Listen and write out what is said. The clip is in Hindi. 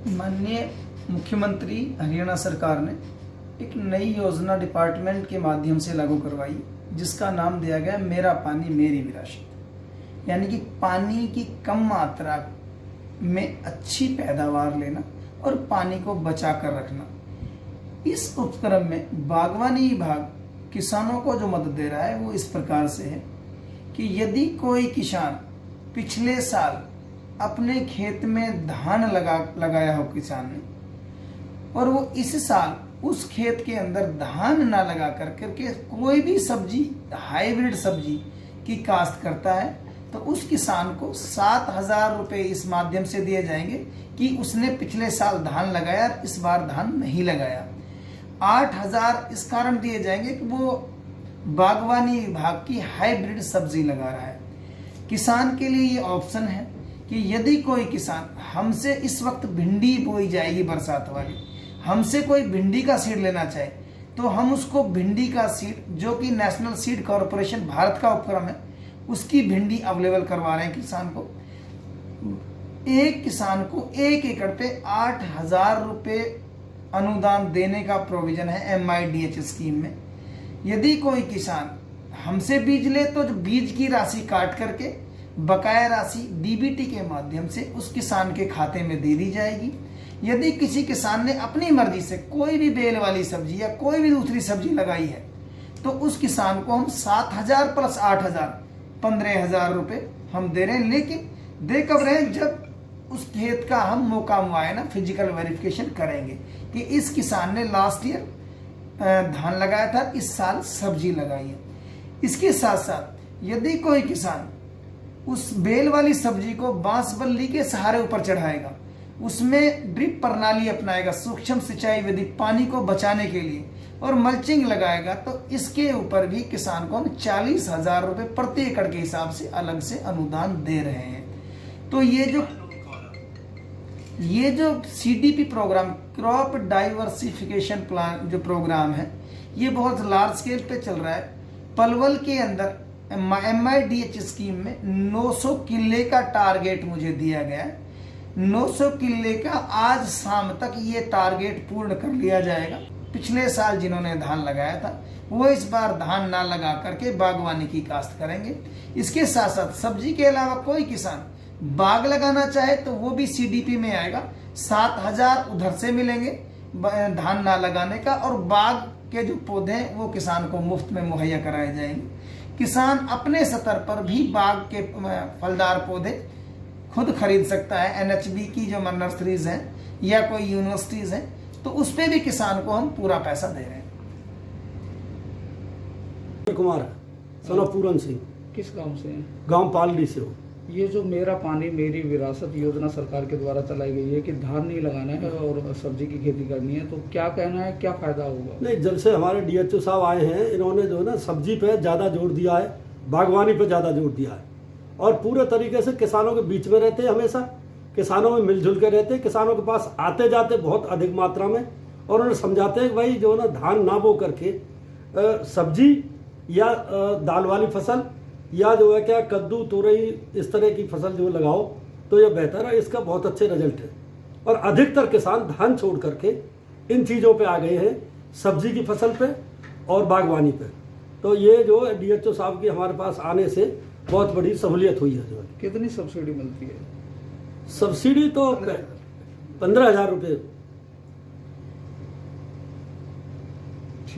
माननीय मुख्यमंत्री हरियाणा सरकार ने एक नई योजना डिपार्टमेंट के माध्यम से लागू करवाई, जिसका नाम दिया गया मेरा पानी मेरी विरासत। यानी कि पानी की कम मात्रा में अच्छी पैदावार लेना और पानी को बचा कर रखना। इस उपक्रम में बागवानी विभाग किसानों को जो मदद दे रहा है वो इस प्रकार से है कि यदि कोई किसान पिछले साल अपने खेत में धान लगाया हो किसान ने, और वो इस साल उस खेत के अंदर धान ना लगा करके कोई भी सब्जी, हाइब्रिड सब्जी की काश्त करता है, तो उस किसान को 7,000 रुपये इस माध्यम से दिए जाएंगे कि उसने पिछले साल धान लगाया, इस बार धान नहीं लगाया। 8,000 इस कारण दिए जाएंगे कि वो बागवानी विभाग की हाइब्रिड सब्जी लगा रहा है। किसान के लिए ये ऑप्शन है कि यदि कोई किसान हमसे इस वक्त भिंडी बोई जाएगी बरसात वाली, हमसे कोई भिंडी का सीड लेना चाहे, तो हम उसको भिंडी का सीड, जो कि नेशनल सीड कॉर्पोरेशन भारत का उपक्रम है, उसकी भिंडी अवेलेबल करवा रहे हैं किसान को। एक किसान को 1 एकड़ पे 8,000 रुपये अनुदान देने का प्रोविजन है MIDH स्कीम में। यदि कोई किसान हमसे बीज ले तो जो बीज की राशि काट करके बकाया राशि DBT के माध्यम से उस किसान के खाते में दे दी जाएगी। यदि किसी किसान ने अपनी मर्जी से कोई भी बेल वाली सब्जी या कोई भी दूसरी सब्जी लगाई है, तो उस किसान को हम 7,000 प्लस 8,000 15,000 रुपये हम दे रहे हैं। लेकिन दे कब रहे हैं? जब उस खेत का हम मौका मुआयना, फिजिकल वेरिफिकेशन करेंगे कि इस किसान ने लास्ट ईयर धान लगाया था, इस साल सब्जी लगाई है। इसके साथ साथ यदि कोई किसान उस बेल वाली सब्जी को बांस बल्ली के सहारे ऊपर चढ़ाएगा, उसमें ड्रिप प्रणाली अपनाएगा, सूक्ष्म सिंचाई विधि, पानी को बचाने के लिए, और मल्चिंग लगाएगा, तो इसके ऊपर भी किसान को हम 40,000 रुपये प्रति एकड़ के हिसाब से अलग से अनुदान दे रहे हैं। तो ये जो CDP program, crop diversification plan जो प्रोग्राम है, ये बहुत लार्ज स्केल पे चल रहा है। पलवल के अंदर MIDH स्कीम में 900 किले का टारगेट मुझे दिया गया है। 900 किले का आज शाम तक ये टारगेट पूर्ण कर लिया जाएगा। पिछले साल जिन्होंने धान लगाया था वो इस बार धान ना लगा करके बागवानी की काश्त करेंगे। इसके साथ साथ सब्जी के अलावा कोई किसान बाग लगाना चाहे तो वो भी CDP में आएगा। 7,000 उधर से मिलेंगे धान ना लगाने का, और बाग के जो पौधे हैं वो किसान को मुफ्त में मुहैया कराए जाएंगे। किसान अपने स्तर पर भी बाग के फलदार पौधे खुद खरीद सकता है। NHB की जो नर्सरीज हैं या कोई यूनिवर्सिटीज हैं, तो उस पे भी किसान को हम पूरा पैसा दे रहे हैं। कुमार सना पूरन सिंह, किस गांव से हैं? गांव पालड़ी से हो। ये जो मेरा पानी मेरी विरासत योजना सरकार के द्वारा चलाई गई है कि धान नहीं लगाना है और सब्जी की खेती करनी है, तो क्या कहना है, क्या फायदा होगा? नहीं, जब से हमारे DHO साहब आए हैं, इन्होंने जो है ना सब्जी पे ज़्यादा जोर दिया है, बागवानी पे ज़्यादा जोर दिया है, और पूरे तरीके से किसानों के बीच में रहते हैं, हमेशा किसानों में मिलजुल के रहते हैं, किसानों के पास आते जाते बहुत अधिक मात्रा में, और उन्हें समझाते हैं कि भाई जो है ना धान ना बो करके सब्जी या दाल वाली फसल या जो है क्या कद्दू, तोरई, इस तरह की फसल जो लगाओ तो यह बेहतर है। इसका बहुत अच्छे रिजल्ट है, और अधिकतर किसान धान छोड़ करके इन चीज़ों पे आ गए हैं, सब्जी की फसल पे और बागवानी पे। तो ये जो DHO साहब की हमारे पास आने से बहुत बड़ी सहूलियत हुई है। जो कितनी सब्सिडी मिलती है? सब्सिडी तो 15,000 रुपये